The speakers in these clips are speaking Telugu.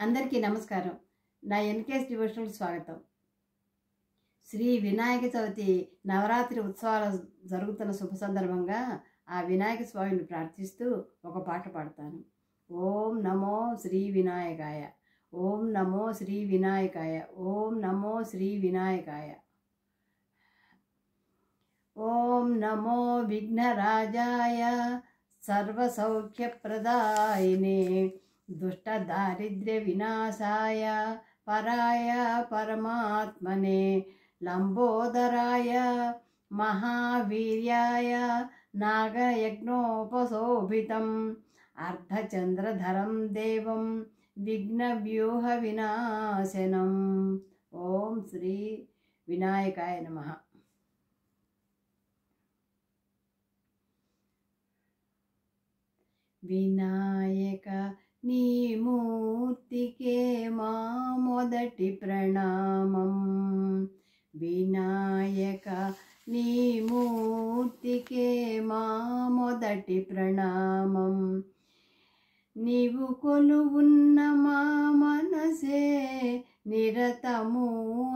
అందరికీ నమస్కారం. నా ఎన్కేఎస్ డివోషనల్ స్వాగతం. శ్రీ వినాయక చవితి నవరాత్రి ఉత్సవాలు జరుగుతున్న శుభ సందర్భంగా ఆ వినాయక స్వామిని ప్రార్థిస్తూ ఒక పాట పాడతాను. ఓం నమో శ్రీ వినాయకాయ, ఓం నమో శ్రీ వినాయకాయ, ఓం నమో శ్రీ వినాయకాయ. ఓం నమో విఘ్నరాజాయ సర్వసౌఖ్యప్రదాయినే దుష్ట దారిద్ర్య వినాశాయ పరాయ పరమాత్మనే లంబోదరాయ మహావీర్యాయ నాగయజ్ఞోపశోభితం అర్ధచంద్రధరం దేవం విఘ్నవ్యూహ వినాశనం. ఓం శ్రీ వినాయకాయ నమః. వినాయక నీ మూర్తికే మా మొదటి ప్రణామం. వినాయక నీ మూర్తికే మా మొదటి ప్రణామం. నీవు కొలువున్న మా మనసే నిరతము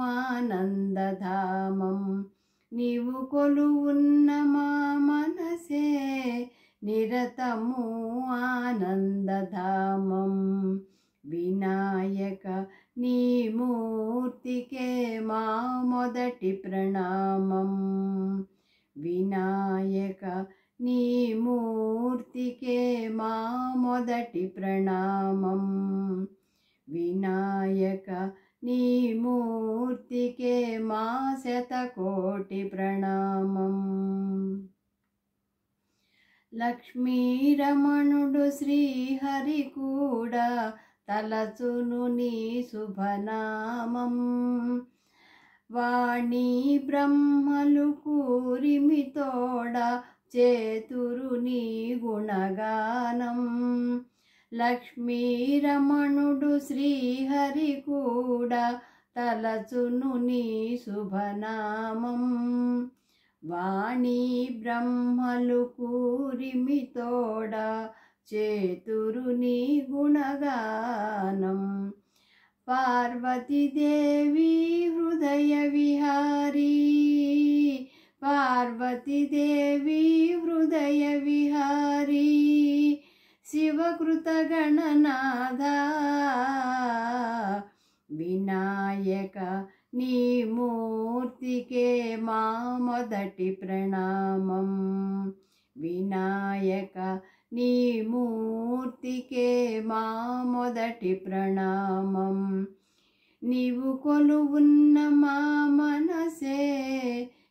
ఆనందధామం. నీవు కొలువున్న మా మనసే నిరతము ఆనందధామం. వినాయక నీ మూర్తికే మా మొదటి ప్రణామం. వినాయక నీ మూర్తికే మా మొదటి ప్రణామం. వినాయక నీ మూర్తికే మా శతకోటి ప్రణామం. లక్ష్మీరమణుడు శ్రీహరి కూడా తలచును నీ శుభనామం. వాణి బ్రహ్మలు కూరిమితోడ చేతురు నీ గుణగానం. లక్ష్మీరమణుడు శ్రీహరి కూడా తలచును నీ శుభనామం. వాణి బ్రహ్మలు కూరిమితోడ చేతురు నీ గుణగానం. పార్వతీదేవి హృదయ విహారీ, పార్వతీదేవి హృదయ విహారీ, శివకృత గణనాథ. వినాయక నీ మూర్తికే మా మొదటి ప్రణామం. వినాయక నీ మూర్తికే మా మొదటి ప్రణామం. నీవు కొలువున్న మా మనసే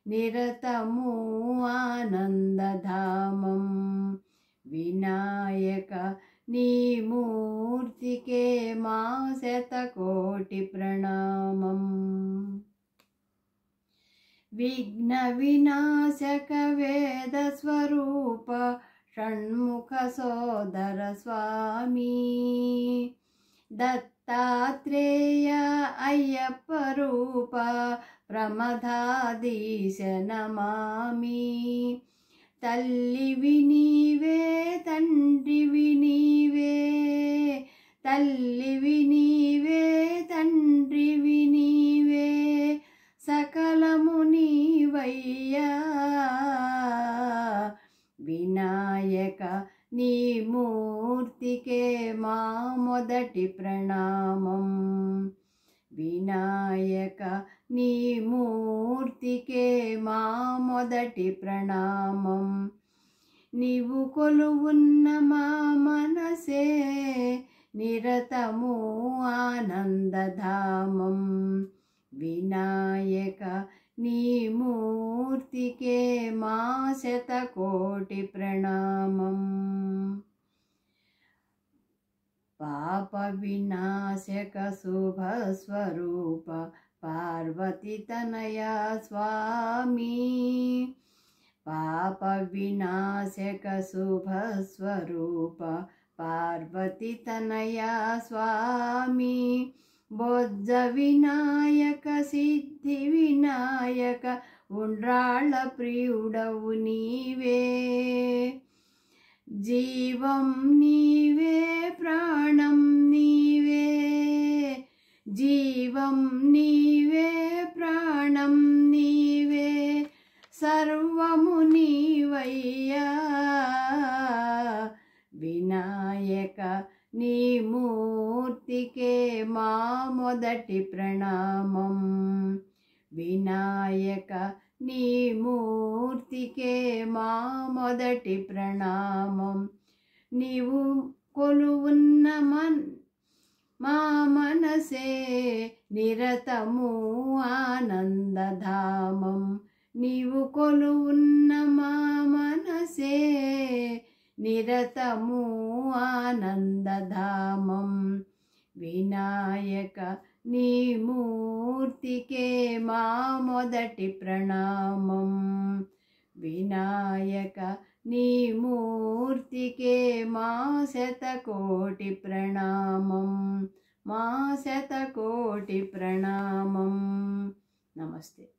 నిరతము ఆనందధామం. వినాయక నీ మూర్తికే మా శతకోటి ప్రణామం. విఘ్న వినాశక వేద స్వరూప షణ్ముఖ సోదర స్వామి. దత్తాత్రేయ అయ్యప్ప రూప ప్రమదాధీశ నమామి. తల్లివి నీవే తండ్రివి నీవే, తల్లివి నీవే తండ్రివి నీవే, సకలము నీవయ్యా. వినాయక నీ మూర్తికే మా మొదటి ప్రణామం. వినాయక నీ మూర్తికే మా మొదటి ప్రణామం. నీవు కొలువున్న మా మనసే నిరతము ఆనందధామం. వినాయక నీ మూర్తికే మా శతకోటి ప్రణామం. పాప వినాశక శుభ స్వరూప పార్వతీ తనయా స్వామి. పాప వినాశక శుభ స్వరూప పార్వతీ తనయా స్వామి. బొజ్జ వినాయక సిద్ధి వినాయక ఉండ్రాళ్ళ ప్రియుడవు నీవే. జీవం నీవే ప్రాణం నీవే. మూర్తికే మా మొదటి ప్రణామం. వినాయక నీ మూర్తికే మా మొదటి ప్రణామం. నీవు కొలువున్న మా మనసే నిరతము ఆనందధామం. నీవు కొలువున్న మా మనసే నిరతము ఆనందధామం. వినాయక నీ మూర్తికే మా మొదటి ప్రణామం. వినాయక నీ మూర్తికే మా శతకోటి ప్రణామం. మా శతకోటి ప్రణామం. నమస్తే.